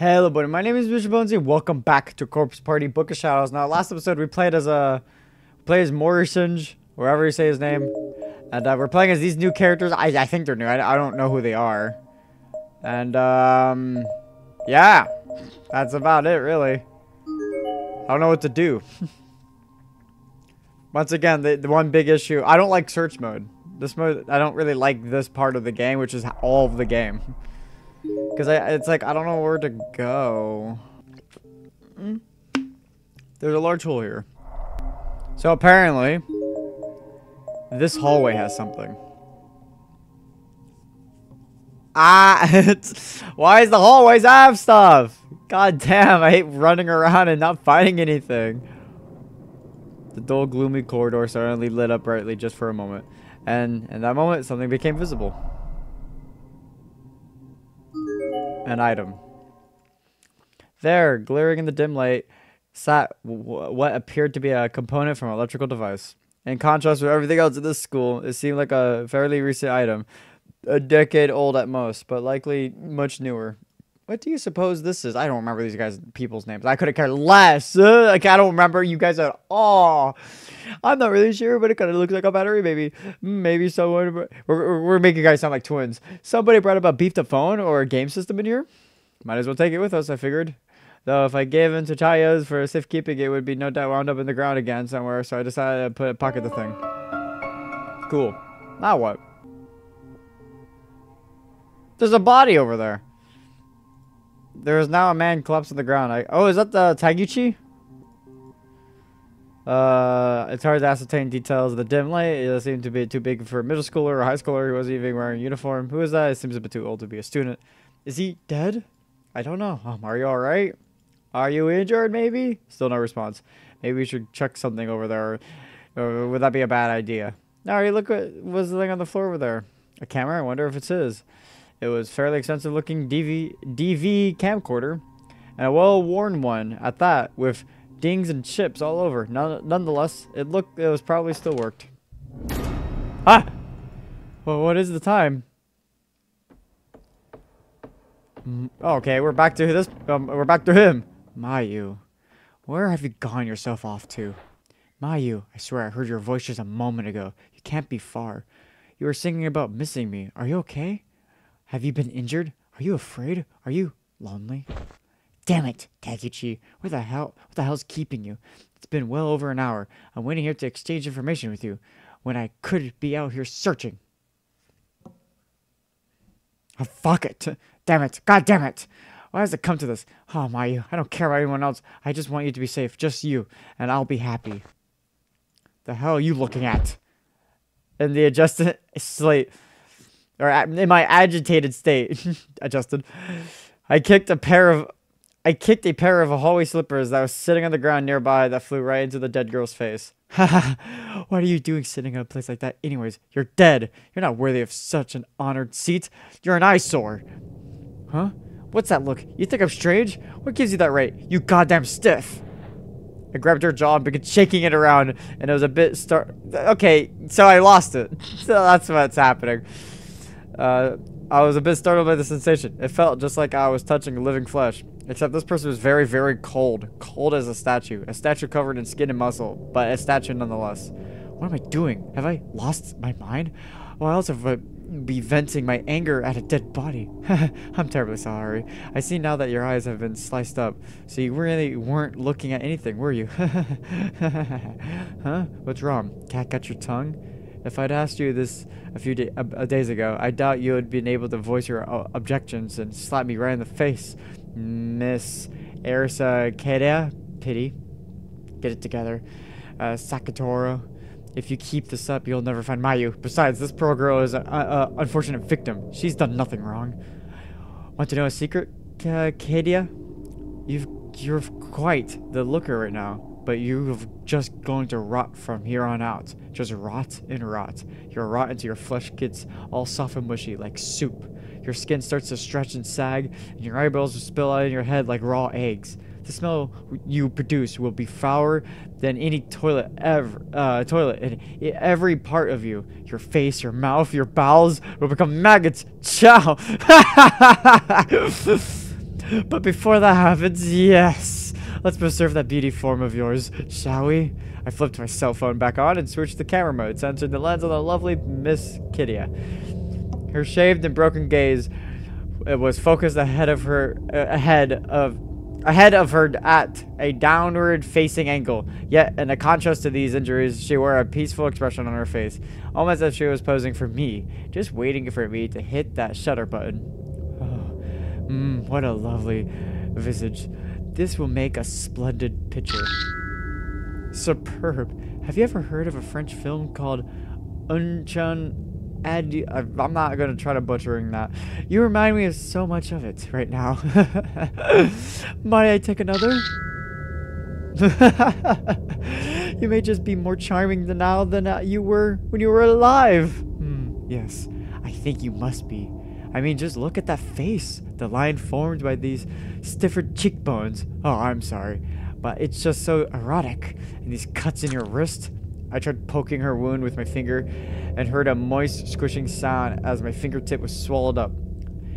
Hello, buddy. My name is MrBonesy. Welcome back to Corpse Party Book of Shadows. Now, last episode we played as Morrisonge, wherever you say his name, and we're playing as these new characters. I think they're new. I don't know who they are, and yeah, that's about it, really. I don't know what to do. Once again, the one big issue, I don't like search mode. This mode, I don't really like this part of the game, which is all of the game. Because it's like, I don't know where to go. There's a large hole here. So apparently, this hallway has something. Why is the hallways have stuff? God damn, I hate running around and not finding anything. The dull, gloomy corridor suddenly lit up brightly just for a moment. And in that moment, something became visible. An item. There, glaring in the dim light, sat what appeared to be a component from an electrical device. In contrast with everything else in this school, it seemed like a fairly recent item. A decade old at most, but likely much newer. What do you suppose this is? I don't remember these people's names. I could have cared less. Like, I don't remember you guys at all. I'm not really sure, but it kind of looks like a battery, maybe. Maybe someone... We're making you guys sound like twins. Somebody brought up a beefed up phone or a game system in here. Might as well take it with us, I figured. Though if I gave in to Chaya's for safekeeping, it would be no doubt wound up in the ground again somewhere, so I decided to pocket the thing. Cool. Now what? There's a body over there. There is now a man collapsed on the ground. Oh, is that the Taguchi? It's hard to ascertain details of the dim light. It seemed to be too big for a middle schooler or a high schooler who wasn't even wearing a uniform. Who is that? It seems a bit too old to be a student. Is he dead? I don't know. Are you alright? Are you injured, maybe? Still no response. Maybe we should check something over there. Or would that be a bad idea? No, look what was the thing on the floor over there. A camera? I wonder if it's his. It was fairly expensive looking DV camcorder, and a well-worn one at that, with dings and chips all over. Nonetheless, it was probably still worked. Ah! Well, what is the time? Okay, we're back to this. We're back to him. Mayu, where have you gone yourself off to? Mayu, I swear I heard your voice just a moment ago. You can't be far. You were singing about missing me. Are you okay? Have you been injured? Are you afraid? Are you lonely? Damn it, Taguchi. What the hell's keeping you? It's been well over an hour. I'm waiting here to exchange information with you when I could be out here searching. Oh, fuck it. Damn it. God damn it. Why does it come to this? Oh, Mayu, I don't care about anyone else. I just want you to be safe. Just you. And I'll be happy. The hell are you looking at? In the adjusted slate... Or in my agitated state, adjusted, I kicked a pair of hallway slippers that was sitting on the ground nearby that flew right into the dead girl's face. Haha, what are you doing sitting in a place like that? Anyways, you're dead. You're not worthy of such an honored seat. You're an eyesore. Huh? What's that look? You think I'm strange? What gives you that right? You goddamn stiff. I grabbed her jaw and began shaking it around, and it was a bit Okay, so I lost it. So that's what's happening. I was a bit startled by the sensation. It felt just like I was touching living flesh. Except this person was very, very cold. Cold as a statue. A statue covered in skin and muscle, but a statue nonetheless. What am I doing? Have I lost my mind? Why else have I be venting my anger at a dead body? I'm terribly sorry. I see now that your eyes have been sliced up. So you really weren't looking at anything, were you? Huh? What's wrong? Cat got your tongue? If I'd asked you this a few days ago, I doubt you would been able to voice your objections and slap me right in the face. Miss Arisa Kedea? Pity. Get it together. Sakatoro. If you keep this up, you'll never find Mayu. Besides, this poor girl is an unfortunate victim. She's done nothing wrong. Want to know a secret, Kedea? You're quite the looker right now. But you're just going to rot from here on out. Just rot and rot. You'll rot until your flesh gets all soft and mushy like soup. Your skin starts to stretch and sag, and your eyeballs will spill out of your head like raw eggs. The smell you produce will be fouler than any toilet in every part of you. Your face, your mouth, your bowels will become maggots. Ciao! But before that happens, yes, let's preserve that beauty form of yours, shall we? I flipped my cell phone back on and switched the camera mode, censored the lens on the lovely Miss Kittia. Her shaved and broken gaze was focused ahead of her at a downward facing angle. Yet, in a contrast to these injuries, she wore a peaceful expression on her face, almost as if she was posing for me, just waiting for me to hit that shutter button. Oh, what a lovely visage. This will make a splendid picture. Superb. Have you ever heard of a French film called Unchun? I'm not going to try to butchering that. You remind me of so much of it right now. Might I take another? You may just be more charming now than you were when you were alive. Yes, I think you must be. I mean, just look at that face. The line formed by these stiffer cheekbones. Oh, I'm sorry. But it's just so erotic. And these cuts in your wrist. I tried poking her wound with my finger and heard a moist, squishing sound as my fingertip was swallowed up.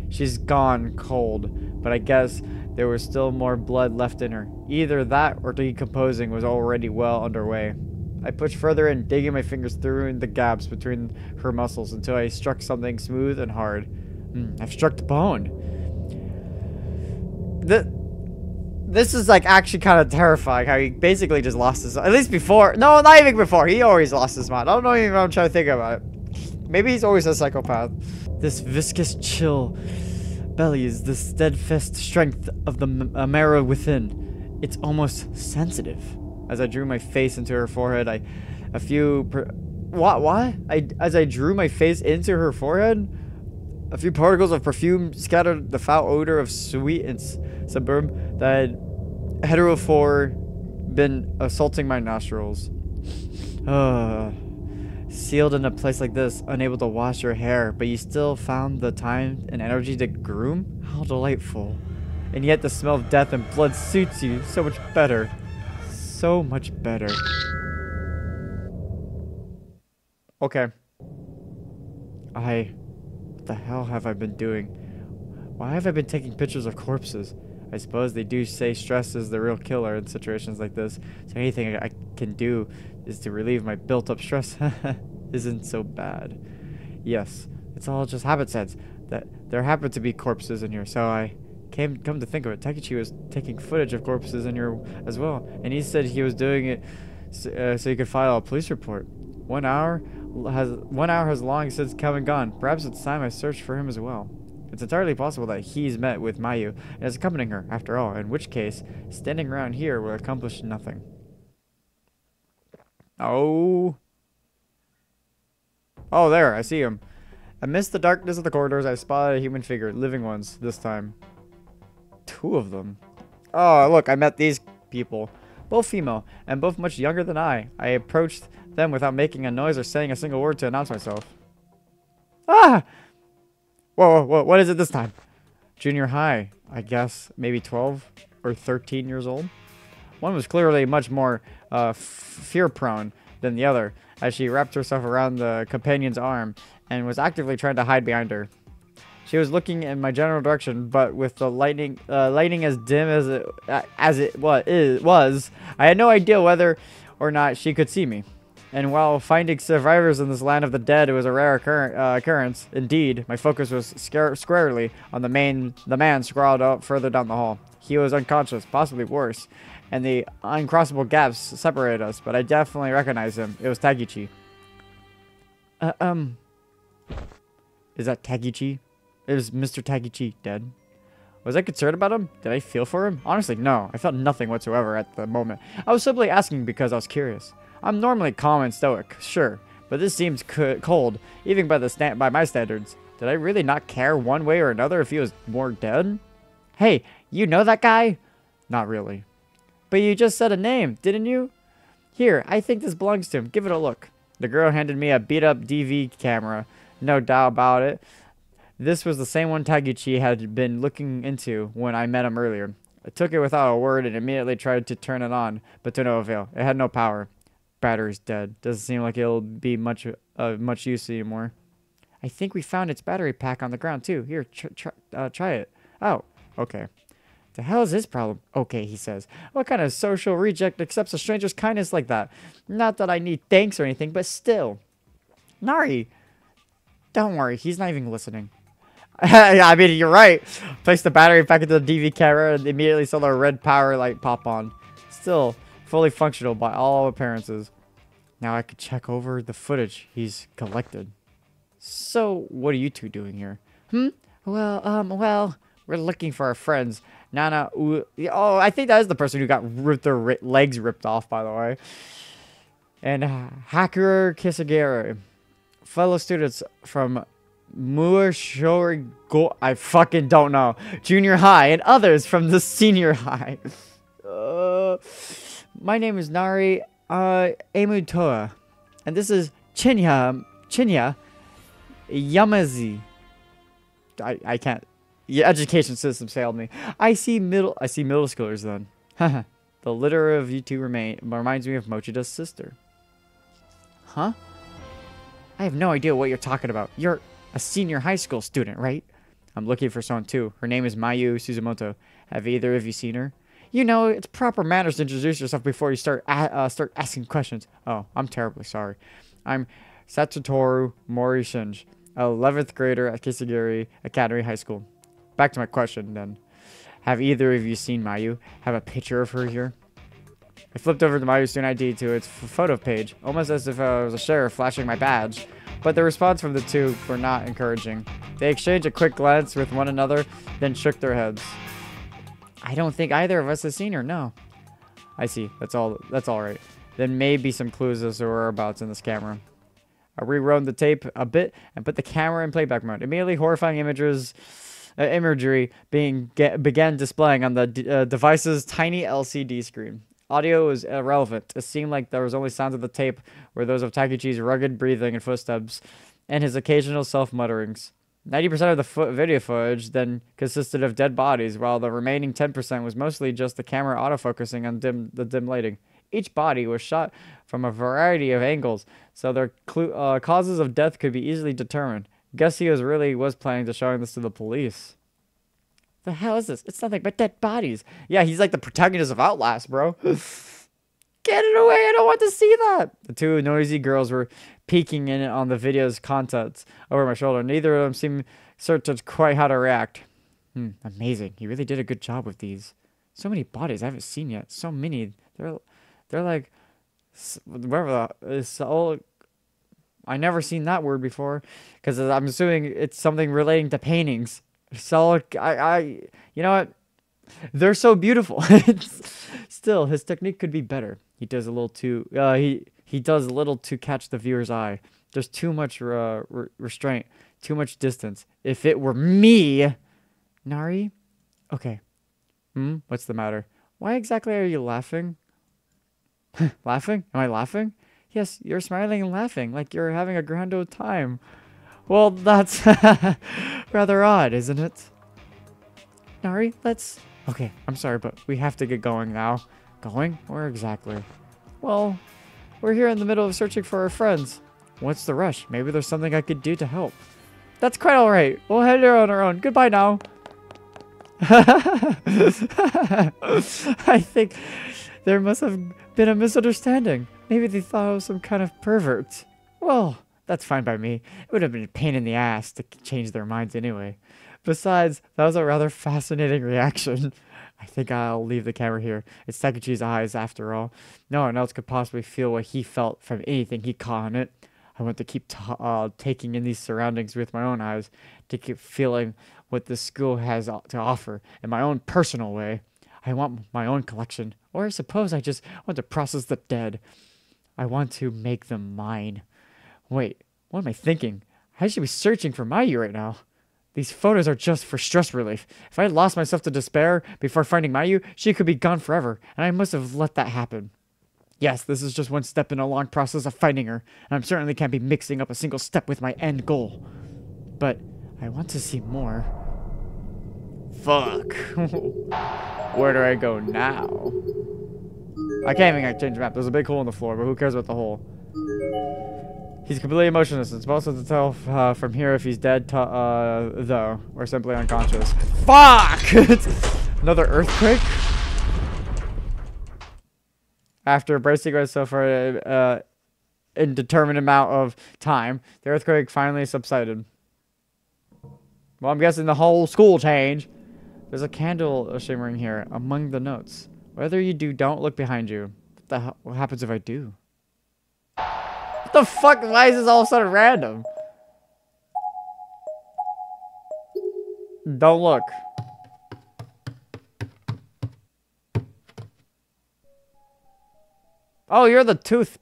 She's gone cold, but I guess there was still more blood left in her. Either that or decomposing was already well underway. I pushed further in, digging my fingers through the gaps between her muscles until I struck something smooth and hard. I've struck the bone. This is like actually kind of terrifying how he basically just lost his, at least before. No, not even before. He always lost his mind. I don't know even what I'm trying to think about it. Maybe he's always a psychopath. This viscous chill belly is the steadfast strength of the marrow within. It's almost sensitive. As I drew my face into her forehead, as I drew my face into her forehead, a few particles of perfume scattered the foul odor of sweet and suburb that had heretofore been assaulting my nostrils. Sealed in a place like this, unable to wash your hair, but you still found the time and energy to groom? How delightful. And yet the smell of death and blood suits you so much better. So much better. Okay. What the hell have I been doing? Why have I been taking pictures of corpses? I suppose they do say stress is the real killer in situations like this, so anything I can do is to relieve my built-up stress. Isn't so bad. Yes, it's all just habit sense. That there happened to be corpses in here, so I come to think of it, Takechi was taking footage of corpses in here as well, and he said he was doing it so he could file a police report. 1 hour has long since come and gone. Perhaps it's time I searched for him as well. It's entirely possible that he's met with Mayu and is accompanying her, after all, in which case, standing around here will accomplish nothing. Oh, there, I see him. Amidst the darkness of the corridors, I spotted a human figure, living ones, this time. 2 of them. Oh, look, I met these people. Both female, and both much younger than I. I approached them without making a noise or saying a single word to announce myself. Ah! Whoa, what is it this time? Junior high, I guess, maybe 12 or 13 years old. One was clearly much more fear-prone than the other, as she wrapped herself around the companion's arm and was actively trying to hide behind her. She was looking in my general direction, but with the lighting as dim as it was, I had no idea whether or not she could see me. And while finding survivors in this land of the dead was a rare occurrence, indeed, my focus was squarely on the man sprawled out further down the hall. He was unconscious, possibly worse, and the uncrossable gaps separated us, but I definitely recognized him. It was Takechi. Is that Takechi? It was Mr. Takechi dead. Was I concerned about him? Did I feel for him? Honestly, no. I felt nothing whatsoever at the moment. I was simply asking because I was curious. I'm normally calm and stoic, sure, but this seems cold, even by my standards. Did I really not care one way or another if he was more dead? Hey, you know that guy? Not really. But you just said a name, didn't you? Here, I think this belongs to him. Give it a look. The girl handed me a beat-up DV camera. No doubt about it. This was the same one Taguchi had been looking into when I met him earlier. I took it without a word and immediately tried to turn it on, but to no avail. It had no power. Battery's dead. Doesn't seem like it'll be much use anymore. I think we found its battery pack on the ground too. Here, try it. Oh, okay. The hell is his problem? Okay, he says. What kind of social reject accepts a stranger's kindness like that? Not that I need thanks or anything, but still. Nari. Don't worry, he's not even listening. Yeah, I mean, you're right. Place the battery back into the DV camera and immediately saw the red power light pop on. Still, fully functional by all appearances. Now I could check over the footage he's collected. So, what are you two doing here? Well, we're looking for our friends. Nana, oh, I think that is the person who got their legs ripped off, by the way. And Hakurer Kisagera. Fellow students from Muashorigo, I fucking don't know, junior high, and others from the senior high. My name is Nari Emutoa, and this is Chinya Yamazi. I can't. Yeah, education system failed me. I see middle schoolers then. Haha. The litter of you two reminds me of Mochida's sister. Huh? I have no idea what you're talking about. You're a senior high school student, right? I'm looking for someone too. Her name is Mayu Suzumoto. Have either of you seen her? You know, it's proper manners to introduce yourself before you start asking questions. Oh, I'm terribly sorry. I'm Satoru Morishinji, 11th grader at Kisagiri Academy High School. Back to my question, then. Have either of you seen Mayu? Have a picture of her here? I flipped over the Mayu student ID to its photo page, almost as if I was a sheriff flashing my badge. But the response from the two were not encouraging. They exchanged a quick glance with one another, then shook their heads. I don't think either of us has seen her, no. I see. That's all right. Then maybe some clues as to whereabouts in this camera. I rewound the tape a bit and put the camera in playback mode. Immediately, horrifying imagery began displaying on the device's tiny LCD screen. Audio was irrelevant. It seemed like there was only sounds of the tape were those of Takuchi's rugged breathing and footsteps, and his occasional self-mutterings. 90% of the video footage then consisted of dead bodies, while the remaining 10% was mostly just the camera autofocusing on the dim lighting. Each body was shot from a variety of angles, so their causes of death could be easily determined. Guess he was planning to showing this to the police. The hell is this? It's nothing but dead bodies. Yeah, he's like the protagonist of Outlast, bro. Get it away, I don't want to see that. The two noisy girls were peeking in on the video's contents over my shoulder. Neither of them seemed certain quite how to react. Amazing. He really did a good job with these. So many bodies I haven't seen yet. So many. They're like, whatever it's all. I never seen that word before, because I'm assuming it's something relating to paintings. So you know what? They're so beautiful. Still, his technique could be better. He does a little too. He does a little to catch the viewer's eye. There's too much restraint, too much distance. If it were me, Nari, okay. What's the matter? Why exactly are you laughing? Laughing? Am I laughing? Yes, you're smiling and laughing like you're having a grand old time. Well, that's rather odd, isn't it? Nari, let's... Okay, I'm sorry, but we have to get going now. Going? Where exactly? Well, we're here in the middle of searching for our friends. What's the rush? Maybe there's something I could do to help. That's quite alright. We'll head here on our own. Goodbye now. I think there must have been a misunderstanding. Maybe they thought I was some kind of pervert. Well, that's fine by me. It would have been a pain in the ass to change their minds anyway. Besides, that was a rather fascinating reaction. I think I'll leave the camera here. It's Takuchi's eyes, after all. No one else could possibly feel what he felt from anything he caught on it. I want to keep taking in these surroundings with my own eyes, to keep feeling what this school has to offer in my own personal way. I want my own collection, or I suppose I just want to process the dead. I want to make them mine. Wait, what am I thinking? I should be searching for Mayu right now. These photos are just for stress relief. If I had lost myself to despair before finding Mayu, she could be gone forever, and I must have let that happen. Yes, this is just one step in a long process of finding her, and I certainly can't be mixing up a single step with my end goal. But I want to see more. Fuck. Where do I go now? I can't even change the map. There's a big hole in the floor, but who cares about the hole? He's completely emotionless. It's possible to tell from here if he's dead, though, or simply unconscious. Fuck! Another earthquake? After bracing myself for an indeterminate amount of time, the earthquake finally subsided. Well, I'm guessing the whole school changed. There's a candle shimmering here among the notes. Whatever you do, don't look behind you. What the hell? What happens if I do? What the fuck? Why is this all of a sudden random? Don't look. Oh, you're the tooth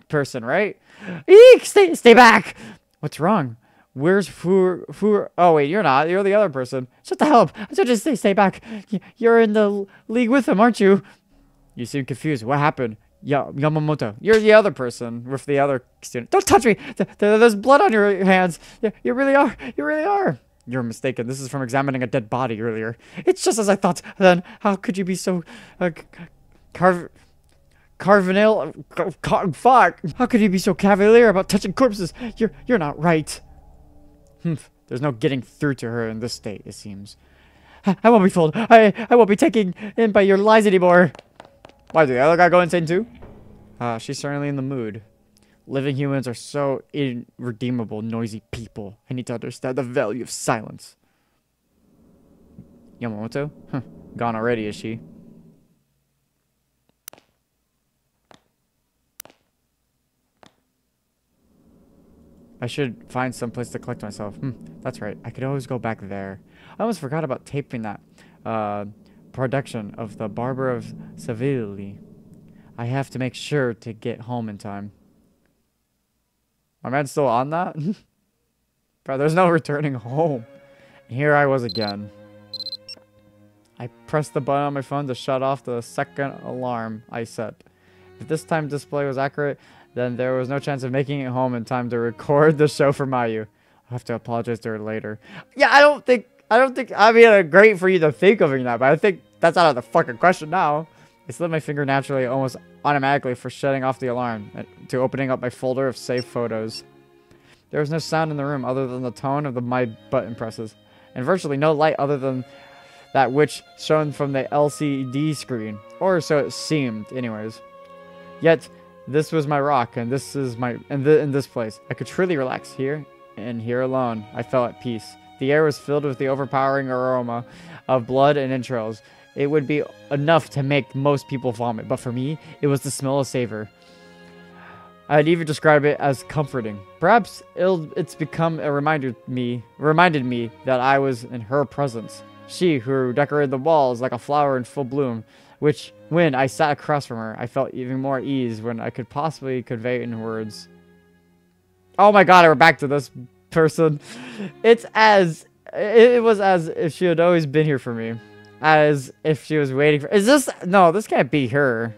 person, right? Eek! Stay back! What's wrong? Where's Fu? Oh, wait, you're not. You're the other person. Shut the hell up. I said just stay back. You're in the league with him, aren't you? You seem confused. What happened? Yamamoto. You're the other person with the other student. Don't touch me! There's blood on your hands. You really are. You really are. You're mistaken. This is from examining a dead body earlier. It's just as I thought. Then, how could you be so... Carvinal, fuck! How could you be so cavalier about touching corpses? You're not right. There's no getting through to her in this state, it seems. I won't be fooled. I won't be taken in by your lies anymore. Why, did the other guy go insane too? She's certainly in the mood. Living humans are so irredeemable, noisy people. I need to understand the value of silence. Yamamoto? Gone already, is she? I should find some place to collect myself. That's right. I could always go back there. I almost forgot about taping that production of The Barber of Seville. I have to make sure to get home in time. My man's still on that? Bro, there's no returning home. And here I was again. I pressed the button on my phone to shut off the second alarm I set. If this time display was accurate, then there was no chance of making it home in time to record the show for Mayu. I'll have to apologize to her later. Yeah, I don't think, I mean, great for you to think of that, but I think that's out of the fucking question now. I slid my finger naturally, almost automatically, for shutting off the alarm, to opening up my folder of saved photos. There was no sound in the room other than the tone of my button presses, and virtually no light other than that which shone from the LCD screen, or so it seemed, anyways. Yet, this was my rock, and this is my in this place. I could truly relax here, and here alone, I felt at peace. The air was filled with the overpowering aroma of blood and entrails. It would be enough to make most people vomit, but for me, it was the smell of savor. I'd even describe it as comforting. Perhaps it's become a reminded me that I was in her presence. She who decorated the walls like a flower in full bloom, which, when I sat across from her, I felt even more at ease when I could possibly convey it in words. Oh my god, we're back to this person. It was as if she had always been here for me. As if she was waiting for... No, this can't be her.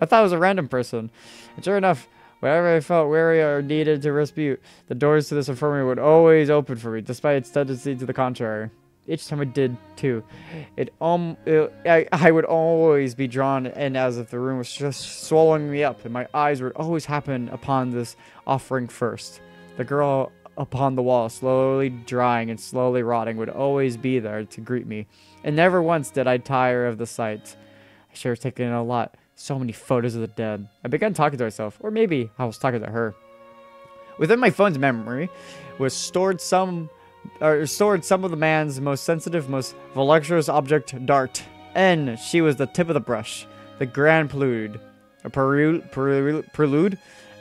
I thought it was a random person. And sure enough, whenever I felt weary or needed to dispute, the doors to this infirmary would always open for me, despite its tendency to the contrary. Each time I did, too, I would always be drawn in as if the room was just swallowing me up, and my eyes would always happen upon this offering first. The girl upon the wall, slowly drying and slowly rotting, would always be there to greet me, and never once did I tire of the sight. I should have taken a lot, so many photos of the dead. I began talking to myself, or maybe I was talking to her. Within my phone's memory was stored some of the man's most sensitive, most voluptuous object, Dart. And she was the tip of the brush, the grand prelude,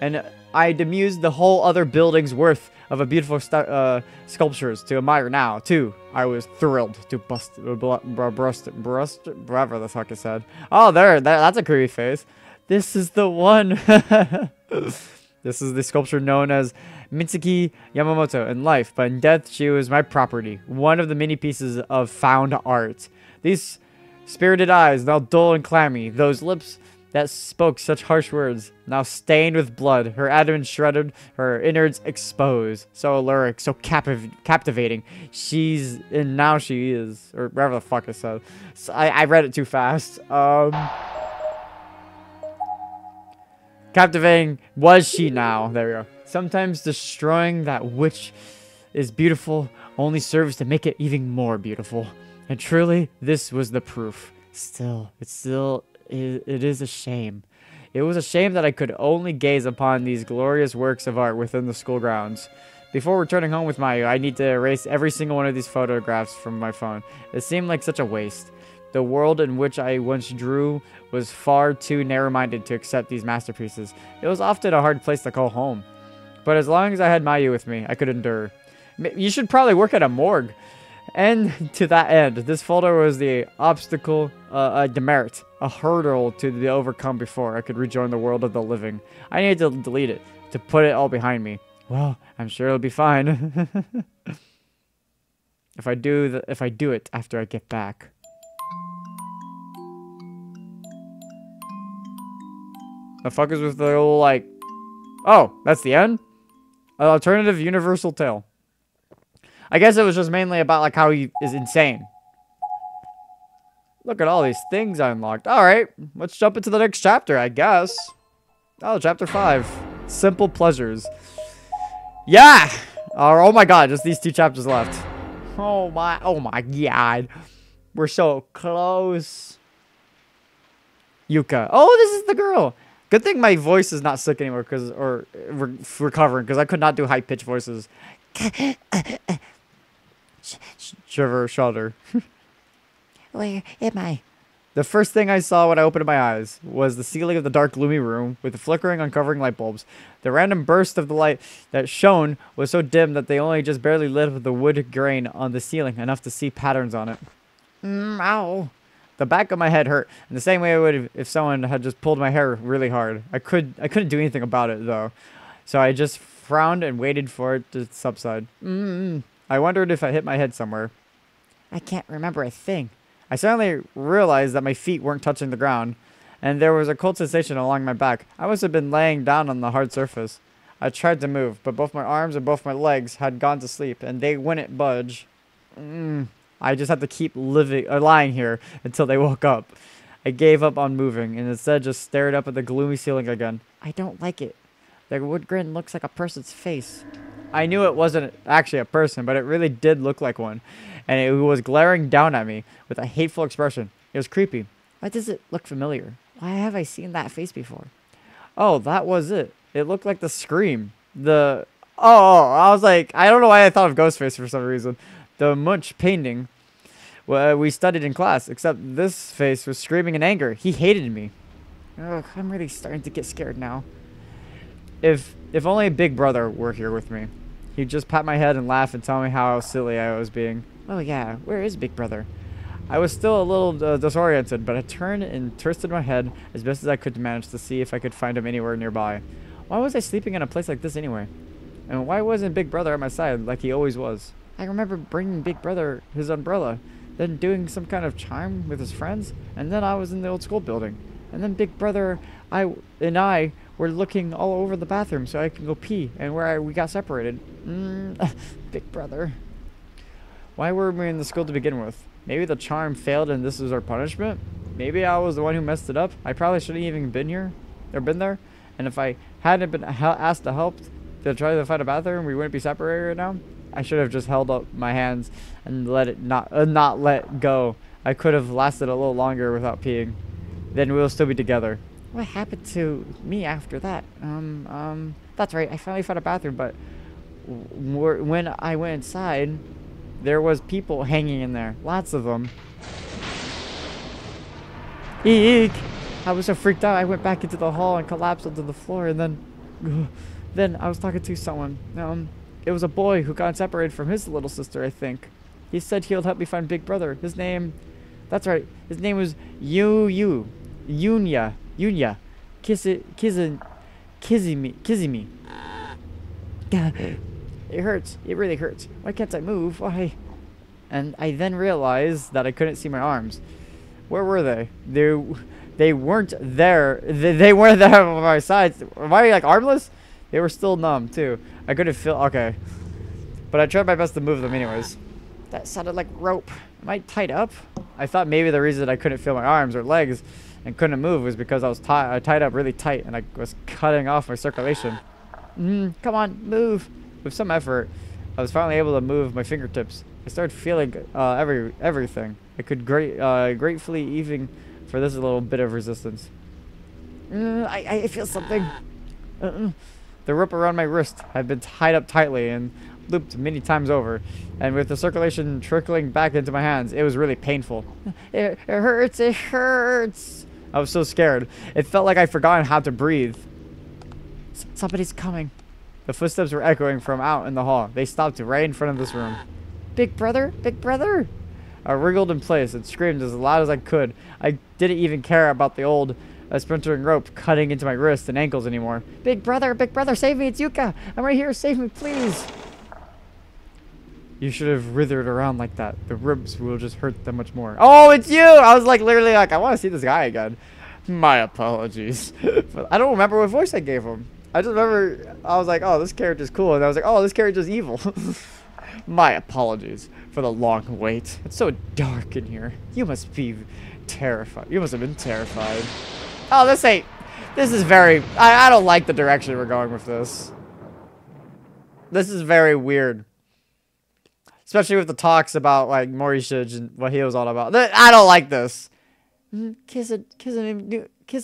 and I demused the whole other building's worth of a beautiful sculptures to admire now, too. I was thrilled to whatever the fuck it said. Oh, that's a creepy face. This is the one. This is the sculpture known as Mitsuki Yamamoto in life, but in death she was my property, one of the many pieces of found art. These spirited eyes, now dull and clammy, those lips that spoke such harsh words, now stained with blood, her abdomen shredded, her innards exposed, so alluring, so captivating. Now she is, or whatever the fuck it said. So I read it too fast. Captivating was she now. There we go. Sometimes destroying that which is beautiful only serves to make it even more beautiful. And truly, this was the proof. It is a shame. It was a shame that I could only gaze upon these glorious works of art within the school grounds. Before returning home with Mayu, I need to erase every single one of these photographs from my phone. It seemed like such a waste. The world in which I once drew was far too narrow-minded to accept these masterpieces. It was often a hard place to call home. But as long as I had Mayu with me, I could endure. You should probably work at a morgue. And to that end, this folder was the obstacle, a demerit, a hurdle to be overcome before I could rejoin the world of the living. I needed to delete it, to put it all behind me. Well, I'm sure it'll be fine. if I do it after I get back. The fuck is with the old, like... Oh, that's the end? An alternative universal tale. I guess it was just mainly about, like, how he is insane. Look at all these things I unlocked. Alright, let's jump into the next chapter, I guess. Oh, chapter 5. Simple pleasures. Yeah! Oh my god, just these 2 chapters left. Oh my god. We're so close. Yuka. Oh, this is the girl. Good thing my voice is not sick anymore, recovering, because I could not do high-pitched voices. Shiver, shudder. Where am I? The first thing I saw when I opened my eyes was the ceiling of the dark, gloomy room with the flickering, uncovering light bulbs. The random burst of the light that shone was so dim that they only just barely lit up the wood grain on the ceiling, enough to see patterns on it. Ow. The back of my head hurt, in the same way it would if someone had just pulled my hair really hard. I couldn't do anything about it, though. So I just frowned and waited for it to subside. I wondered if I hit my head somewhere. I can't remember a thing. I suddenly realized that my feet weren't touching the ground, and there was a cold sensation along my back. I must have been laying down on the hard surface. I tried to move, but both my arms and both my legs had gone to sleep, and they wouldn't budge. I just had to keep lying here until they woke up. I gave up on moving, and instead just stared up at the gloomy ceiling again. I don't like it. The wood grain looks like a person's face. I knew it wasn't actually a person, but it really did look like one. And it was glaring down at me with a hateful expression. It was creepy. Why does it look familiar? Why have I seen that face before? Oh, that was it. It looked like the Scream. I was like, I don't know why I thought of Ghostface for some reason. The Munch painting we studied in class, except this face was screaming in anger. He hated me. Ugh, I'm really starting to get scared now. If only Big Brother were here with me. He'd just pat my head and laugh and tell me how silly I was being. Oh yeah, where is Big Brother? I was still a little disoriented, but I turned and twisted my head as best as I could to manage to see if I could find him anywhere nearby. Why was I sleeping in a place like this anyway? And why wasn't Big Brother at my side like he always was? I remember bringing Big Brother his umbrella, then doing some kind of charm with his friends, and then I was in the old school building. And then Big Brother and I were looking all over the bathroom so I could go pee, and we got separated. Big Brother. Why were we in the school to begin with? Maybe the charm failed and this was our punishment? Maybe I was the one who messed it up? I probably shouldn't even been here, or been there. And if I hadn't been asked to help to try to find a bathroom, we wouldn't be separated right now. I should have just held up my hands and let it not let go. I could have lasted a little longer without peeing. Then we'll still be together. What happened to me after that? That's right. I finally found a bathroom, but when I went inside, there was people hanging in there. Lots of them. Eek! I was so freaked out. I went back into the hall and collapsed onto the floor, and then I was talking to someone. It was a boy who got separated from his little sister, I think. He said he'll help me find Big Brother. His name... That's right. His name was Yunya. Kizimi. It hurts. It really hurts. Why can't I move? Why? And I then realized that I couldn't see my arms. Where were they? They weren't there. They weren't there on my sides. Am I like armless? They were still numb too. I couldn't feel. Okay, but I tried my best to move them anyways. That sounded like rope. Am I tied up? I thought maybe the reason I couldn't feel my arms or legs and couldn't move was because I was tied up really tight and I was cutting off my circulation. Come on, move. With some effort, I was finally able to move my fingertips. I started feeling everything. I could gratefully even for this little bit of resistance. I feel something. The rope around my wrist had been tied up tightly and looped many times over, and with the circulation trickling back into my hands, it was really painful. It hurts, it hurts. I was so scared. It felt like I'd forgotten how to breathe. Somebody's coming. The footsteps were echoing from out in the hall. They stopped right in front of this room. Big brother, big brother. I wriggled in place and screamed as loud as I could. I didn't even care about the old splintering rope cutting into my wrists and ankles anymore. Big brother, save me, it's Yuka. I'm right here, save me, please. You should have writhed around like that. The ribs will just hurt that much more. Oh, it's you! I was like, literally like, I want to see this guy again. My apologies. But I don't remember what voice I gave him. I just remember, I was like, oh, this character's cool. And I was like, oh, this character's evil. My apologies for the long wait. It's so dark in here. You must be terrified. You must have been terrified. Oh, this is very, I don't like the direction we're going with this. This is very weird. Especially with the talks about, like, Morishige and what he was all about. I don't like this. Kissing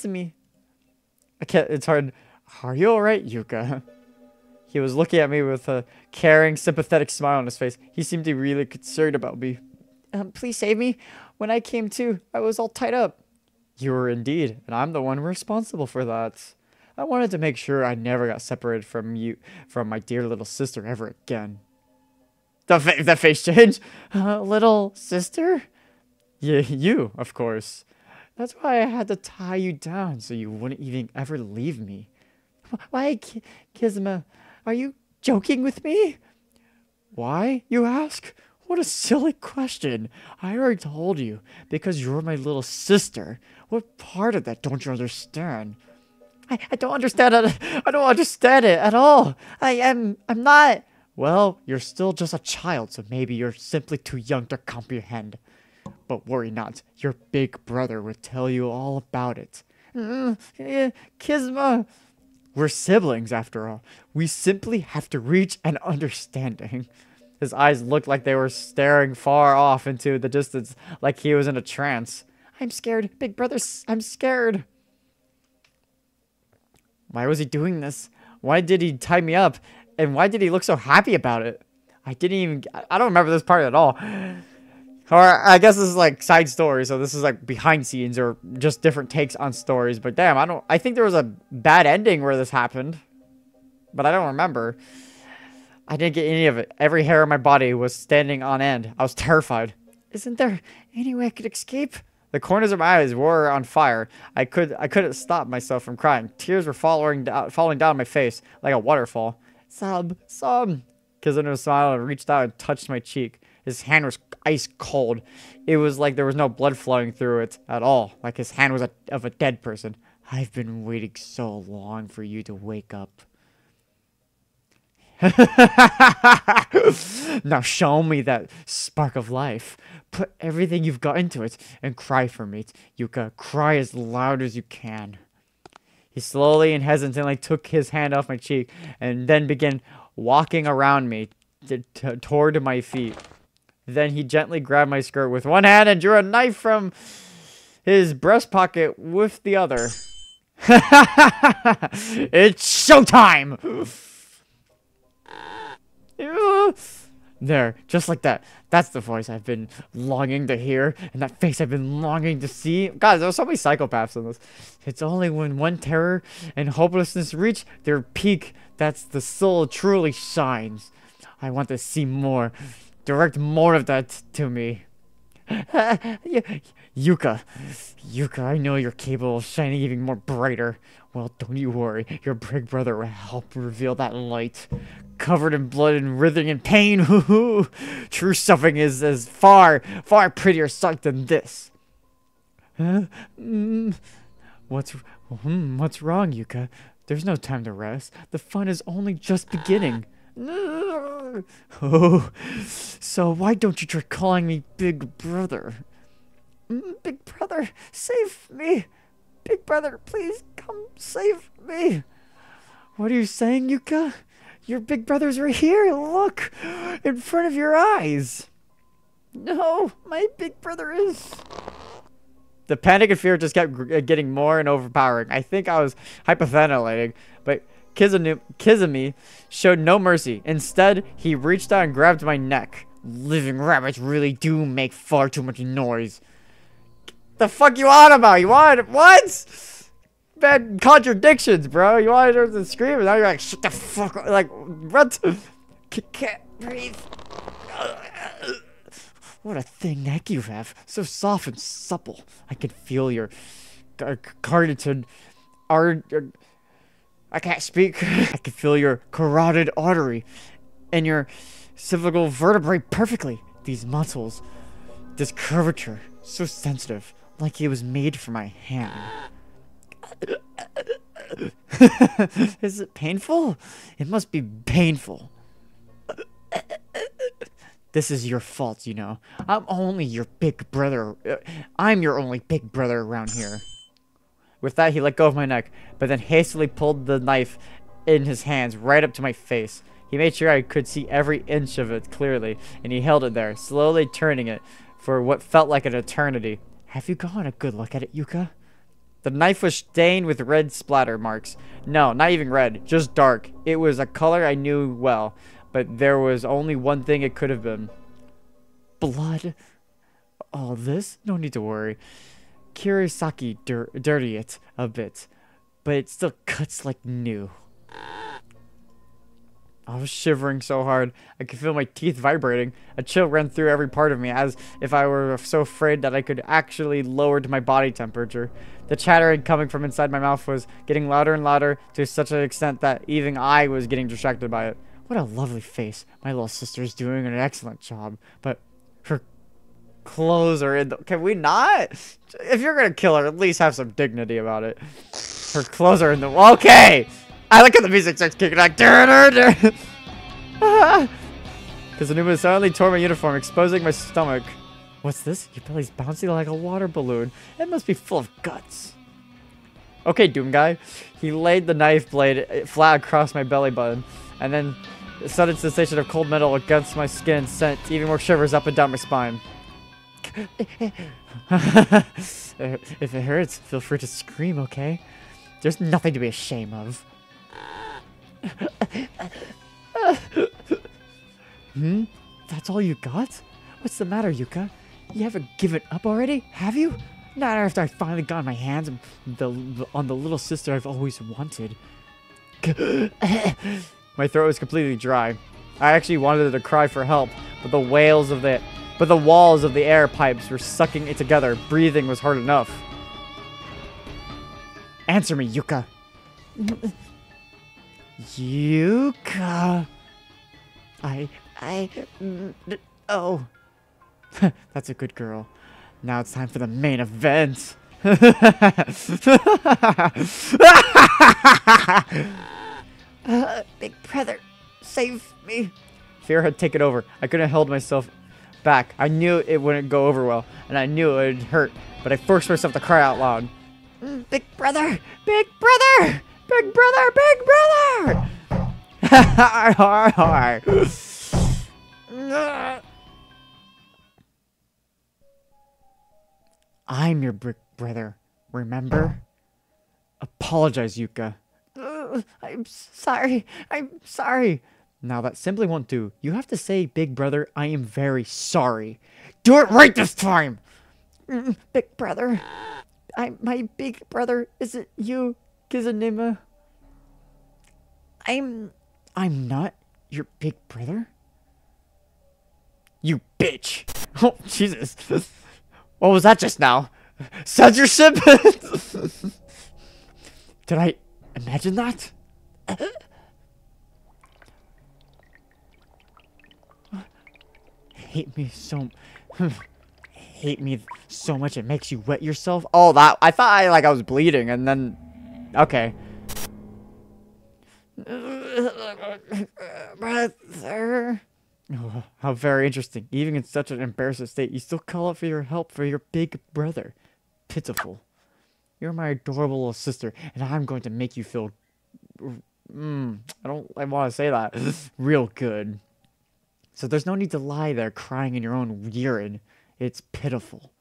me. I can't, it's hard. Are you alright, Yuka? He was looking at me with a caring, sympathetic smile on his face. He seemed to be really concerned about me. Please save me. When I came to, I was all tied up. You were indeed, and I'm the one responsible for that. I wanted to make sure I never got separated from my dear little sister ever again. The face change? Little sister? Yeah, you, of course. That's why I had to tie you down so you wouldn't even ever leave me. Why, Kizuma, are you joking with me? Why, you ask? What a silly question. I already told you, because you're my little sister. What part of that don't you understand? I don't understand it. I don't understand it at all. I'm not. Well, you're still just a child, so maybe you're simply too young to comprehend. But worry not. Your big brother will tell you all about it. Kizuma. We're siblings, after all. We simply have to reach an understanding. His eyes looked like they were staring far off into the distance, like he was in a trance. I'm scared, big brother, I'm scared. Why was he doing this? Why did he tie me up? And why did he look so happy about it? I don't remember this part at all. Or I guess this is like side story, so this is like behind scenes or just different takes on stories. But damn, I think there was a bad ending where this happened. But I don't remember. I didn't get any of it. Every hair on my body was standing on end. I was terrified. Isn't there any way I could escape? The corners of my eyes were on fire. I couldn't stop myself from crying. Tears were falling down my face like a waterfall. Sob. Kizuna smiled and reached out and touched my cheek. His hand was ice cold. It was like there was no blood flowing through it at all. Like his hand was of a dead person. I've been waiting so long for you to wake up. Now show me that spark of life. Put everything you've got into it and cry for me. Yuka, cry as loud as you can. He slowly and hesitantly took his hand off my cheek and then began walking around me toward my feet. Then he gently grabbed my skirt with one hand and drew a knife from his breast pocket with the other. It's showtime! There, just like that. That's the voice I've been longing to hear, and that face I've been longing to see. God, there's so many psychopaths in this. It's only when one terror and hopelessness reach their peak that's the soul truly shines. I want to see more. Direct more of that to me. Yuka, I know you're capable of shining even more brighter. Well, don't you worry. Your big brother will help reveal that light. Covered in blood and writhing in pain. True suffering is as far prettier sight than this. What's wrong, Yuka? There's no time to rest. The fun is only just beginning. Oh, so why don't you try calling me Big Brother? Big Brother, save me! Big Brother, please come save me! What are you saying, Yuka? Your big brother's right here! Look! In front of your eyes! No, my big brother is... The panic and fear just kept getting more and overpowering. I think I was hyperventilating, but Kizumi showed no mercy. Instead, he reached out and grabbed my neck. Living rabbits really do make far too much noise. The fuck you on about? You want what? Bad contradictions, bro. You wanted her to scream, and now you're like, shut the fuck up. Like, what? Can't breathe. What a thin neck you have. So soft and supple. I can feel your carotid... I can't speak. I can feel your carotid artery and your cervical vertebrae perfectly. These muscles, this curvature, so sensitive, like it was made for my hand. Is it painful? It must be painful. This is your fault, you know. I'm only your big brother. I'm your only big brother around here. With that, he let go of my neck, but then hastily pulled the knife in his hands right up to my face. He made sure I could see every inch of it clearly, and he held it there, slowly turning it for what felt like an eternity. Have you gotten a good look at it, Yuka? The knife was stained with red splatter marks. No, not even red, just dark. It was a color I knew well, but there was only one thing it could have been. Blood? All this? No need to worry. Kirisaki dirty it a bit, but it still cuts like new. I was shivering so hard, I could feel my teeth vibrating. A chill ran through every part of me, as if I were so afraid that I could actually lower my body temperature. The chattering coming from inside my mouth was getting louder and louder to such an extent that even I was getting distracted by it. What a lovely face. My little sister's doing an excellent job, but her clothes are in the... Can we not? If you're gonna kill her, at least have some dignity about it. Her clothes are in the... Okay! I like how the music starts kicking like... Because the Numa suddenly tore my uniform, exposing my stomach. What's this? Your belly's bouncing like a water balloon. It must be full of guts. Okay, Doom Guy. He laid the knife blade flat across my belly button, and then the sudden sensation of cold metal against my skin sent even more shivers up and down my spine. If it hurts, feel free to scream, okay? There's nothing to be ashamed of. That's all you got? What's the matter, Yuka? You haven't given up already, have you? Not after I finally got my hands on the little sister I've always wanted. My throat was completely dry. I actually wanted to cry for help, but the walls of the air pipes were sucking it together. Breathing was hard enough. Answer me, Yuka. Yuka. Oh. That's a good girl. Now it's time for the main event. Big brother, save me. Fear had taken over. I couldn't hold myself back. I knew it wouldn't go over well, and I knew it would hurt, but I forced myself to cry out loud. Big brother! Big brother! Big brother! Big brother! I'm your big brother, remember? Apologize, Yuka. I'm sorry. I'm sorry. Now that simply won't do. You have to say, big brother, I am very sorry. Do it right this time! Big brother. My big brother, is it you, Kizunima? I'm not your big brother? You bitch! Oh, Jesus. What was that just now? Censorship? Did I imagine that? Hate me so much it makes you wet yourself? Oh, that I thought I was bleeding and then okay. Brother. Oh, how very interesting. Even in such an embarrassing state, you still call out for your help for your big brother. Pitiful. You're my adorable little sister, and I'm going to make you feel... I want to say that. Real good. So there's no need to lie there crying in your own urine. It's pitiful.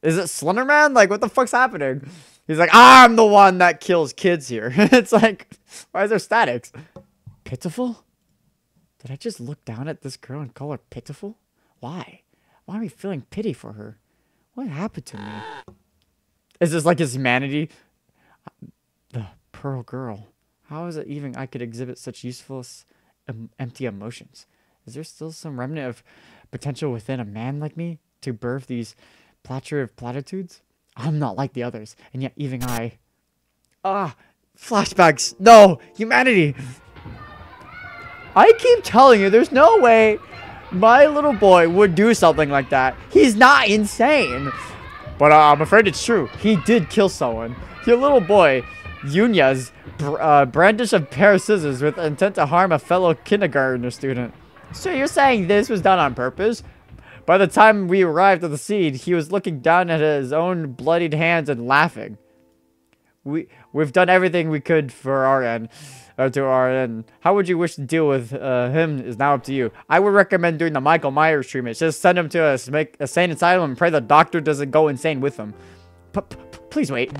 Is it Slender Man? Like, what the fuck's happening? He's like, I'm the one that kills kids here. It's like, why is there statics? Pitiful? Did I just look down at this girl and call her pitiful? Why? Why am I feeling pity for her? What happened to me? Is this like his humanity? The pearl girl. How is it even I could exhibit such useful, empty emotions? Is there still some remnant of potential within a man like me to birth these platter of platitudes? I'm not like the others, and yet even I... flashbacks. No, humanity. I keep telling you, there's no way my little boy would do something like that. He's not insane. But I'm afraid it's true. He did kill someone. Your little boy, Yunyas, brandished a pair of scissors with intent to harm a fellow kindergartner student. So you're saying this was done on purpose? By the time we arrived at the scene, he was looking down at his own bloodied hands and laughing. We've done everything we could for our end. To our end. How would you wish to deal with him is now up to you. I would recommend doing the Michael Myers treatment. Just send him to a sane asylum and pray the doctor doesn't go insane with him. Please wait.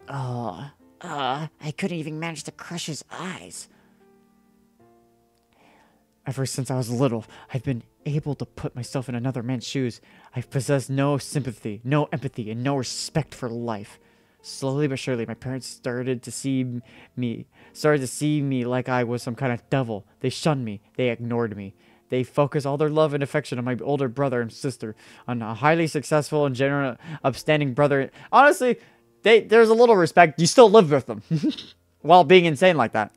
Oh, I couldn't even manage to crush his eyes. Ever since I was little, I've been able to put myself in another man's shoes. I've possessed no sympathy, no empathy, and no respect for life. Slowly but surely, my parents started to see me like I was some kind of devil. They shunned me. They ignored me. They focused all their love and affection on my older brother and sister, on a highly successful and general upstanding brother. Honestly, there's a little respect. You still live with them while being insane like that.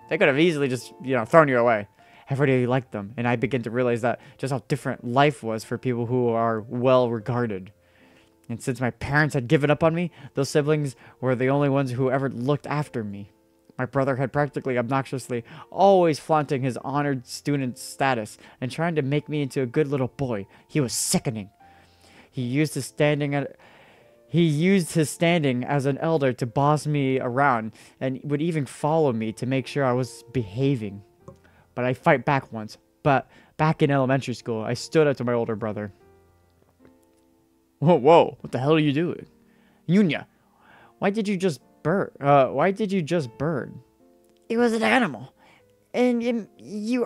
They could have easily just, thrown you away. Everybody liked them, and I began to realize that just how different life was for people who are well regarded. And since my parents had given up on me, those siblings were the only ones who ever looked after me. My brother had practically obnoxiously always flaunting his honored student status and trying to make me into a good little boy. He was sickening. He used his standing as an elder to boss me around and would even follow me to make sure I was behaving. But I fight back once. But back in elementary school, I stood up to my older brother. Whoa, what the hell are you doing? Yunya, why did you just burn? It was an animal. And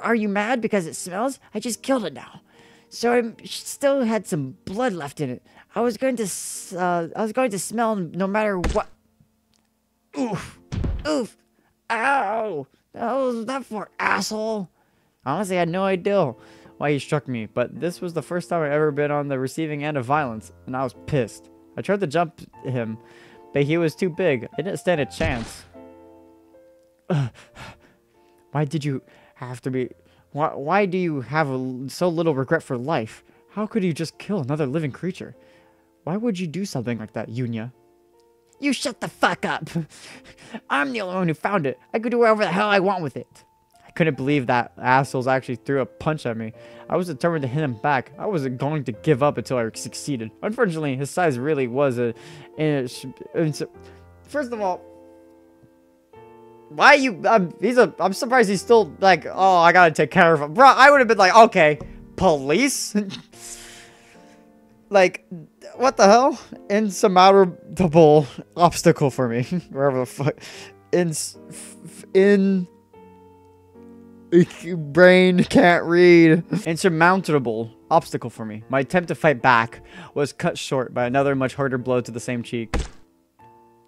are you mad because it smells? I just killed it now. So I still had some blood left in it. I was going to smell no matter what. Oof. Ow. What was that for, asshole? Honestly, I had no idea why he struck me, but this was the first time I'd ever been on the receiving end of violence, and I was pissed. I tried to jump him, but he was too big. I didn't stand a chance. Why did you have to be... Why do you have so little regret for life? How could you just kill another living creature? Why would you do something like that, Yunya? You shut the fuck up. I'm the only one who found it. I could do whatever the hell I want with it. I couldn't believe that assholes actually threw a punch at me. I was determined to hit him back. I wasn't going to give up until I succeeded. Unfortunately, his size really was first of all, why you? I'm surprised he's still like, oh, I gotta take care of him, bro. I would have been like, okay, police. Like, what the hell? Insurmountable obstacle for me. Wherever the fuck. Brain can't read. Insurmountable obstacle for me. My attempt to fight back was cut short by another much harder blow to the same cheek.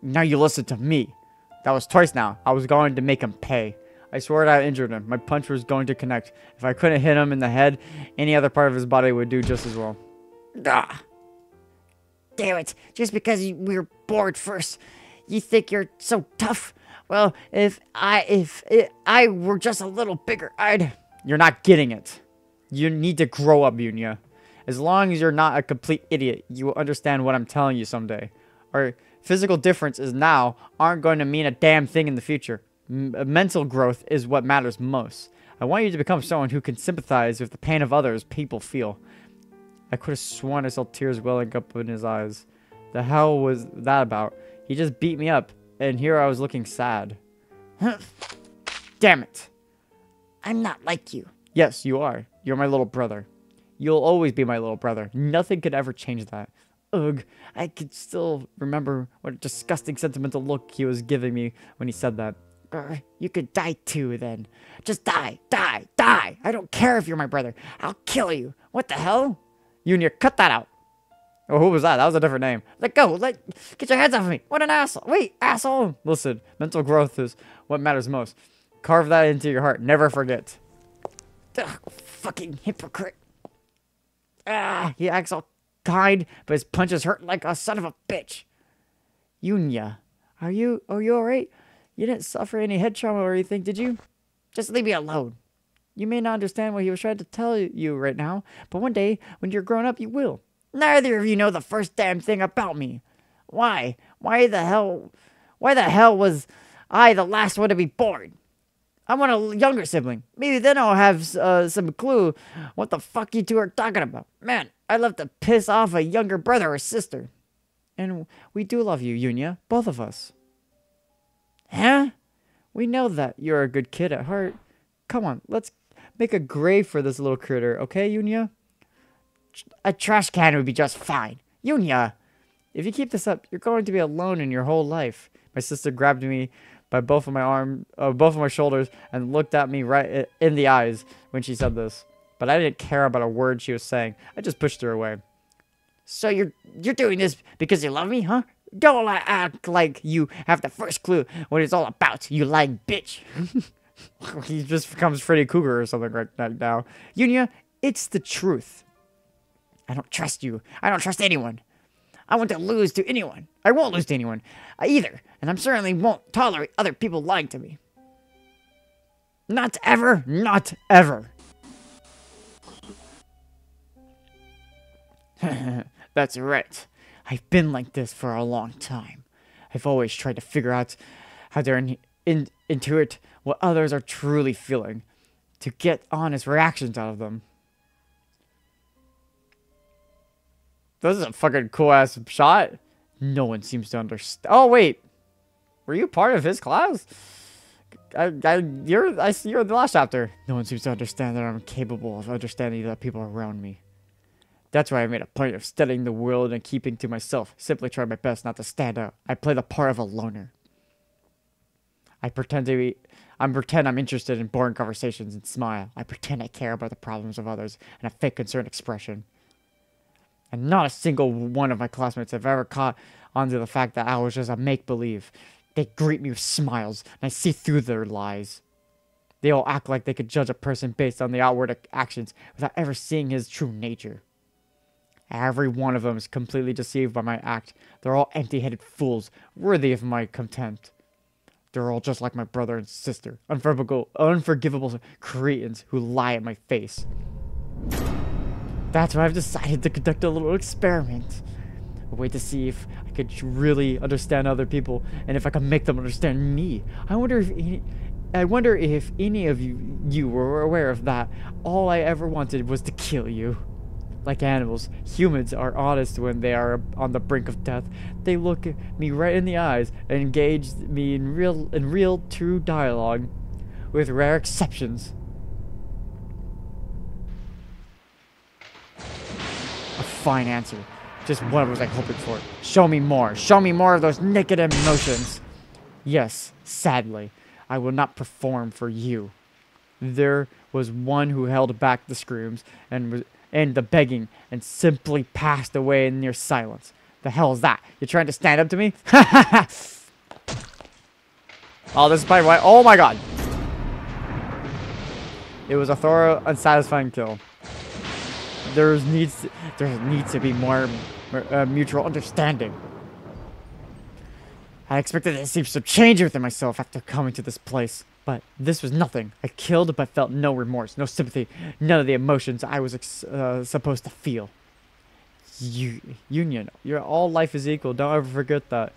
Now you listen to me. That was twice now. I was going to make him pay. I swore I injured him. My punch was going to connect. If I couldn't hit him in the head, any other part of his body would do just as well. Ah. Damn it. Just because we were bored first, you think you're so tough? Well, if I were just a little bigger, I'd... You're not getting it. You need to grow up, Yunya. As long as you're not a complete idiot, you will understand what I'm telling you someday. Our physical differences now aren't going to mean a damn thing in the future. Mental growth is what matters most. I want you to become someone who can sympathize with the pain of others people feel. I could have sworn I saw tears welling up in his eyes. The hell was that about? He just beat me up, and here I was looking sad. damn it. I'm not like you. Yes, you are. You're my little brother. You'll always be my little brother. Nothing could ever change that. Ugh, I could still remember what a disgusting sentimental look he was giving me when he said that. You could die too then. Just die, die, die. I don't care if you're my brother. I'll kill you. What the hell? Junior, cut that out. Oh, who was that? That was a different name. Let go. Get your hands off of me. What an asshole. Wait, asshole. Listen, mental growth is what matters most. Carve that into your heart. Never forget. Ugh, fucking hypocrite. He acts all kind, but his punches hurt like a son of a bitch. Yunya, are you alright? You didn't suffer any head trauma or anything, did you? Just leave me alone. You may not understand what he was trying to tell you right now, but one day, when you're grown up, you will. Neither of you know the first damn thing about me. Why? Why the hell was I the last one to be born? I want a younger sibling. Maybe then I'll have some clue what the fuck you two are talking about. Man, I'd love to piss off a younger brother or sister. And we do love you, Yunya. Both of us. Huh? We know that you're a good kid at heart. Come on, let's make a grave for this little critter, okay, Yunya? A trash can would be just fine. Yunya! If you keep this up, you're going to be alone in your whole life. My sister grabbed me by both of my shoulders, and looked at me right in the eyes when she said this. But I didn't care about a word she was saying. I just pushed her away. So you're doing this because you love me, huh? Don't act like you have the first clue what it's all about, you lying bitch. He just becomes Freddy Krueger or something right now. Yunya, it's the truth. I don't trust you. I don't trust anyone. I want to lose to anyone. I won't lose to anyone either. And I certainly won't tolerate other people lying to me. Not ever. Not ever. That's right. I've been like this for a long time. I've always tried to figure out how to intuit what others are truly feeling, to get honest reactions out of them. This is a fucking cool-ass shot. No one seems to understand. Oh, wait. Were you part of his class? You're the last chapter. No one seems to understand that I'm capable of understanding the people around me. That's why I made a point of studying the world and keeping to myself. Simply try my best not to stand out. I play the part of a loner. I pretend I'm interested in boring conversations and smile. I pretend I care about the problems of others and a fake concerned expression. And not a single one of my classmates have ever caught onto the fact that I was just a make-believe. They greet me with smiles, and I see through their lies. They all act like they could judge a person based on the outward actions without ever seeing his true nature. Every one of them is completely deceived by my act. They're all empty-headed fools, worthy of my contempt. They're all just like my brother and sister, unforgivable cretins who lie in my face. That's why I've decided to conduct a little experiment. A way to see if I could really understand other people and if I could make them understand me. I wonder if any of you were aware of that. All I ever wanted was to kill you. Like animals, humans are honest when they are on the brink of death. They look me right in the eyes and engage me in real true dialogue, with rare exceptions. A fine answer. Just what I was hoping for. Show me more. Show me more of those naked emotions. Yes, sadly, I will not perform for you. There was one who held back the screams and the begging and simply passed away in near silence. The hell is that? You're trying to stand up to me? Oh, this is probably why. Oh my god. It was a thorough, unsatisfying kill. There needs to be more mutual understanding. I expected to see some change within myself after coming to this place, but this was nothing. I killed but felt no remorse, no sympathy, none of the emotions I was supposed to feel. Union, all life is equal. Don't ever forget that.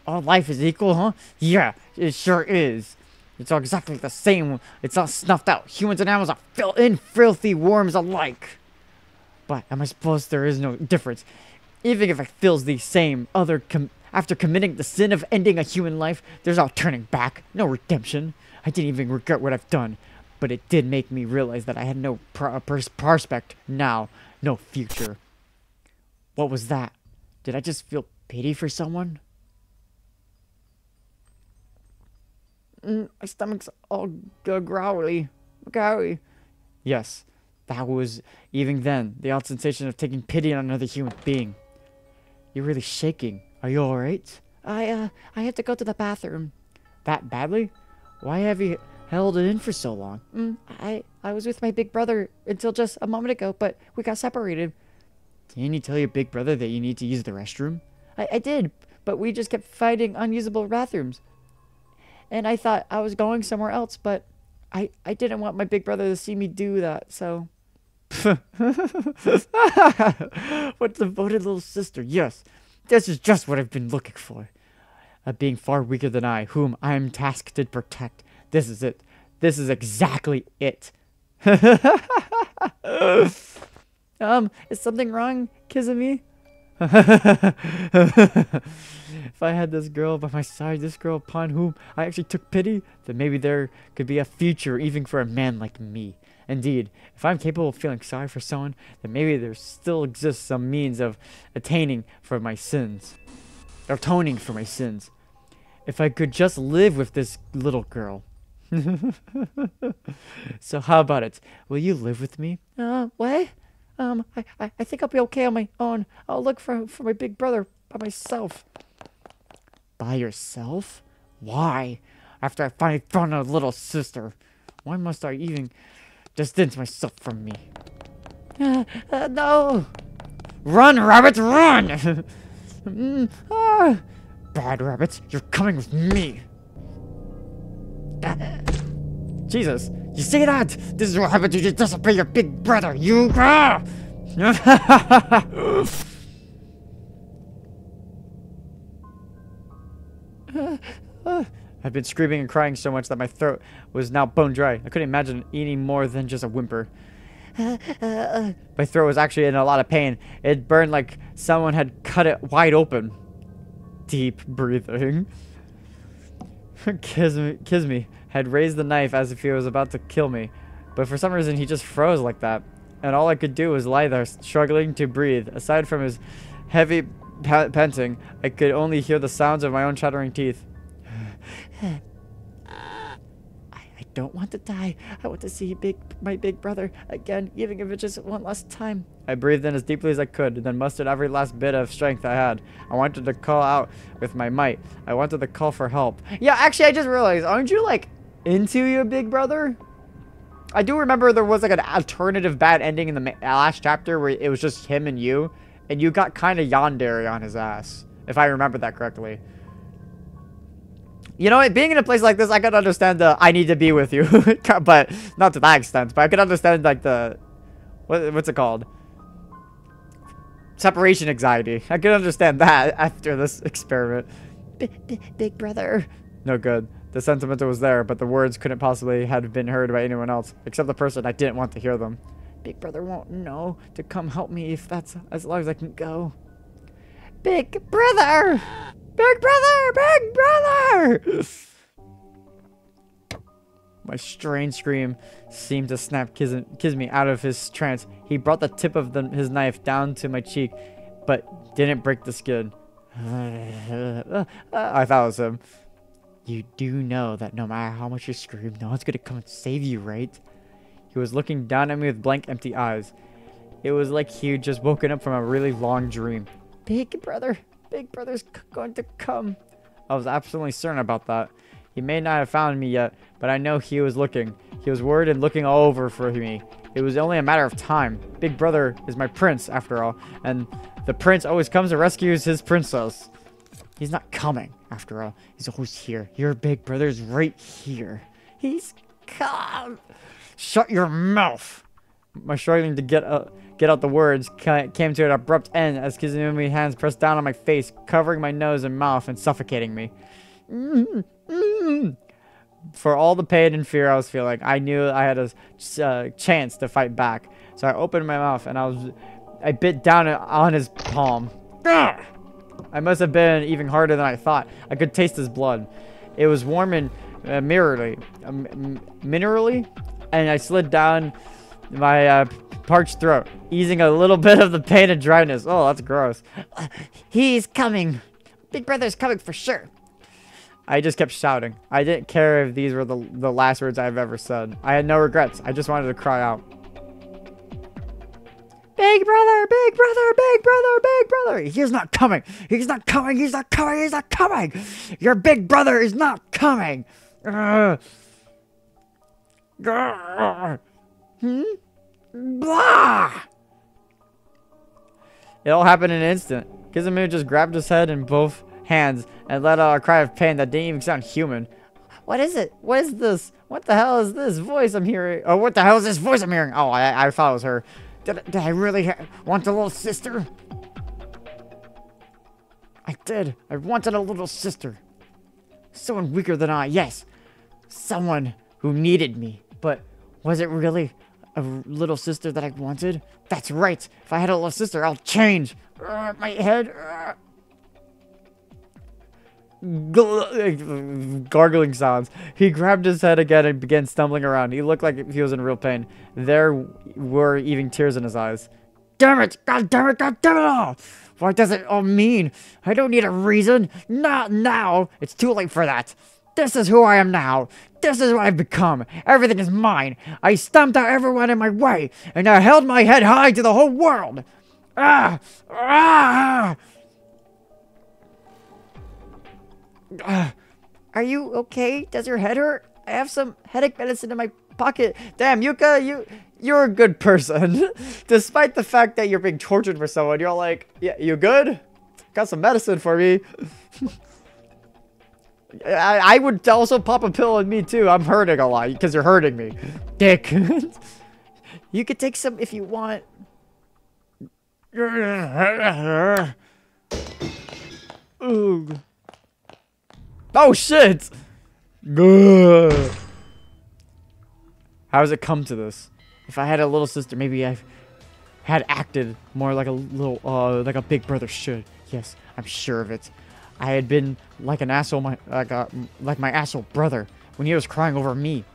All life is equal, huh? Yeah, it sure is. It's all exactly the same. It's all snuffed out. Humans and animals are filthy worms alike. But am I supposed there is no difference? Even if it feels the same, after committing the sin of ending a human life, there's no turning back, no redemption. I didn't even regret what I've done. But it did make me realize that I had no prospect now, no future. What was that? Did I just feel pity for someone? My stomach's all growly. Yes, that was, even then, the odd sensation of taking pity on another human being. You're really shaking. Are you alright? I have to go to the bathroom. That badly? Why have you held it in for so long? I was with my big brother until just a moment ago, but we got separated. Didn't you tell your big brother that you need to use the restroom? I did, but we just kept finding unusable bathrooms. And I thought I was going somewhere else, but I didn't want my big brother to see me do that, so... What devoted little sister. Yes, this is just what I've been looking for. A being far weaker than I, whom I am tasked to protect. This is it. This is exactly it. Is something wrong, Kizumi? If I had this girl by my side, this girl upon whom I actually took pity, then maybe there could be a future even for a man like me. Indeed, if I'm capable of feeling sorry for someone, then maybe there still exists some means of atoning for my sins. If I could just live with this little girl. So how about it? Will you live with me? What? I think I'll be okay on my own. I'll look for my big brother by myself. By yourself? Why? After I finally found a little sister. Why must I even distance myself from me? No! Run, rabbits, run! Bad rabbits, you're coming with me. Jesus, you see that? This is what happens when you disobey your big brother. You. I've been screaming and crying so much that my throat was now bone dry. I couldn't imagine eating more than just a whimper. My throat was actually in a lot of pain. It burned like someone had cut it wide open. Deep breathing. Kizumi had raised the knife as if he was about to kill me, but for some reason he just froze like that, and all I could do was lie there struggling to breathe. Aside from his heavy panting, I could only hear the sounds of my own chattering teeth. I don't want to die. I want to see my big brother again, even if it's just one last time. I breathed in as deeply as I could, and then mustered every last bit of strength I had. I wanted to call out with my might. I wanted to call for help. Yeah, actually, I just realized, aren't you, like, into your big brother? I do remember there was, like, an alternative bad ending in the last chapter where it was just him and you got kind of yandere on his ass, if I remember that correctly. You know, being in a place like this, I could understand the I need to be with you, but not to that extent. But I could understand, like, the what's it called? Separation anxiety. I could understand that after this experiment. Big brother. No good. The sentiment was there, but the words couldn't possibly have been heard by anyone else, except the person I didn't want to hear them. Big brother won't know to come help me if that's as long as I can go. Big brother! Big brother! Big brother! My strange scream seemed to snap Kizumi out of his trance. He brought the tip of his knife down to my cheek, but didn't break the skin. I thought it was him. You do know that no matter how much you scream, no one's gonna come and save you, right? He was looking down at me with blank, empty eyes. It was like he had just woken up from a really long dream. Big brother's going to come. I was absolutely certain about that. He may not have found me yet, but I know he was looking. He was worried and looking all over for me. It was only a matter of time. Big brother is my prince, after all, and the prince always comes and rescues his princess. He's not coming, after all. He's always here. Your big brother's right here. He's come. Shut your mouth! My struggling to get out the words came to an abrupt end as Kizumi's hands pressed down on my face, covering my nose and mouth and suffocating me. For all the pain and fear I was feeling, I knew I had a chance to fight back. So I opened my mouth and I bit down on his palm. I must have been even harder than I thought. I could taste his blood. It was warm and minerally, and I slid down my parched throat, easing a little bit of the pain and dryness. Oh, that's gross. He's coming. Big Brother's coming for sure. I just kept shouting. I didn't care if these were the last words I've ever said. I had no regrets. I just wanted to cry out. Big Brother, Big Brother, Big Brother, Big Brother. He's not coming. He's not coming. He's not coming. He's not coming. Your Big Brother is not coming. Blah. It all happened in an instant. Kizamu just grabbed his head in both hands and let out a cry of pain that didn't even sound human. What is it? What is this? What the hell is this voice I'm hearing? Oh, what the hell is this voice I'm hearing? Oh, I thought it was her. Did I really want a little sister? I did. I wanted a little sister. Someone weaker than I, yes. Someone who needed me. But was it really a little sister that I wanted? That's right. If I had a little sister, I'll change. My head. Gargling sounds. He grabbed his head again and began stumbling around. He looked like he was in real pain. There were even tears in his eyes. Damn it! God damn it! God damn it all! What does it all mean? I don't need a reason. Not now. It's too late for that. This is who I am now. This is what I've become. Everything is mine. I stomped out everyone in my way, and I held my head high to the whole world. Ah! Ah! Are you okay? Does your head hurt? I have some headache medicine in my pocket. Damn, Yuka, you're a good person. Despite the fact that you're being tortured for someone, you're like, yeah, you good? Got some medicine for me. I would also pop a pill on me too. I'm hurting a lot because you're hurting me. Dick. You could take some if you want. Ooh. Oh shit! Good. How does it come to this? If I had a little sister, maybe I had acted more like a little, like a big brother should. Yes, I'm sure of it. I had been like an asshole, like my asshole brother when he was crying over me.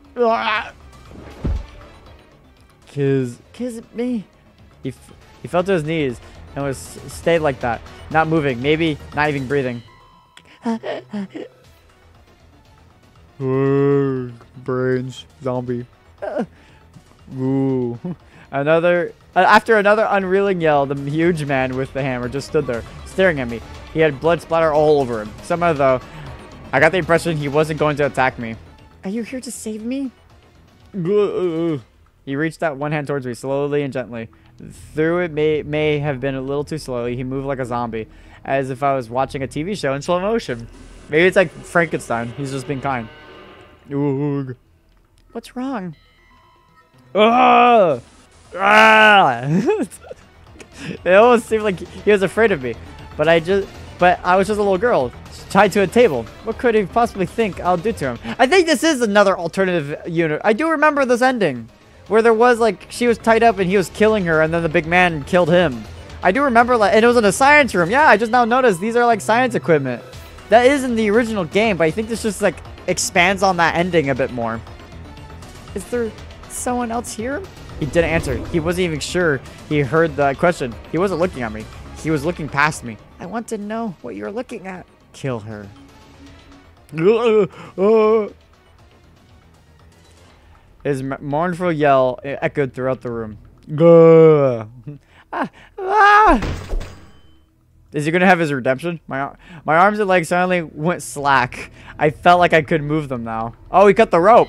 Kiss me. He fell to his knees and was stayed like that, not moving, maybe not even breathing. Brains, zombie. Ooh. After another unreeling yell, the huge man with the hammer just stood there, staring at me. He had blood splatter all over him. Somehow, though, I got the impression he wasn't going to attack me. Are you here to save me? He reached out one hand towards me, slowly and gently. Through it may have been a little too slowly. He moved like a zombie, as if I was watching a TV show in slow motion. Maybe it's like Frankenstein. He's just being kind. Oog. What's wrong? Ah! Ah! It almost seemed like he was afraid of me, but I was just a little girl tied to a table. What could he possibly think I'll do to him? I think this is another alternative unit. I do remember this ending, where there was like she was tied up and he was killing her, and then the big man killed him. I do remember, like, and it was in a science room. Yeah, I just now noticed these are like science equipment. That is in the original game, but I think this just like expands on that ending a bit more. Is there someone else here? He didn't answer. He wasn't even sure he heard the question. He wasn't looking at me. He was looking past me. I want to know what you're looking at. Kill her. His mournful yell echoed throughout the room. Is he gonna have his redemption? My arms and legs suddenly went slack. I felt like I could move them now. Oh, he cut the rope.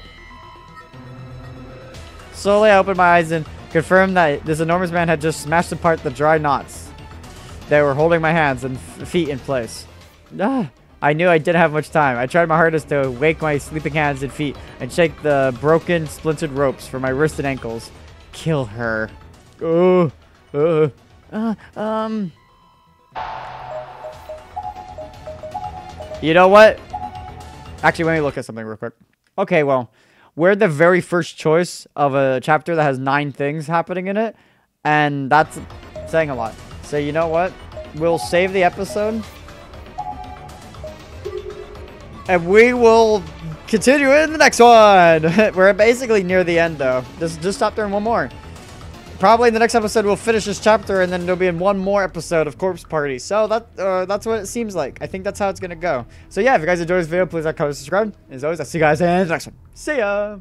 Slowly, I opened my eyes and confirmed that this enormous man had just smashed apart the dry knots that were holding my hands and feet in place. I knew I didn't have much time. I tried my hardest to wake my sleeping hands and feet and shake the broken, splintered ropes from my wrists and ankles. Kill her. You know what? Actually, let me look at something real quick. Okay, well, we're the very first choice of a chapter that has 9 things happening in it, and that's saying a lot. So you know what? We'll save the episode, and we will continue in the next one. We're basically near the end, though. Just stop there and one more. Probably in the next episode, we'll finish this chapter, and then there'll be in one more episode of Corpse Party. So that's what it seems like. I think that's how it's going to go. So yeah, if you guys enjoyed this video, please like, comment, subscribe. As always, I'll see you guys in the next one. See ya!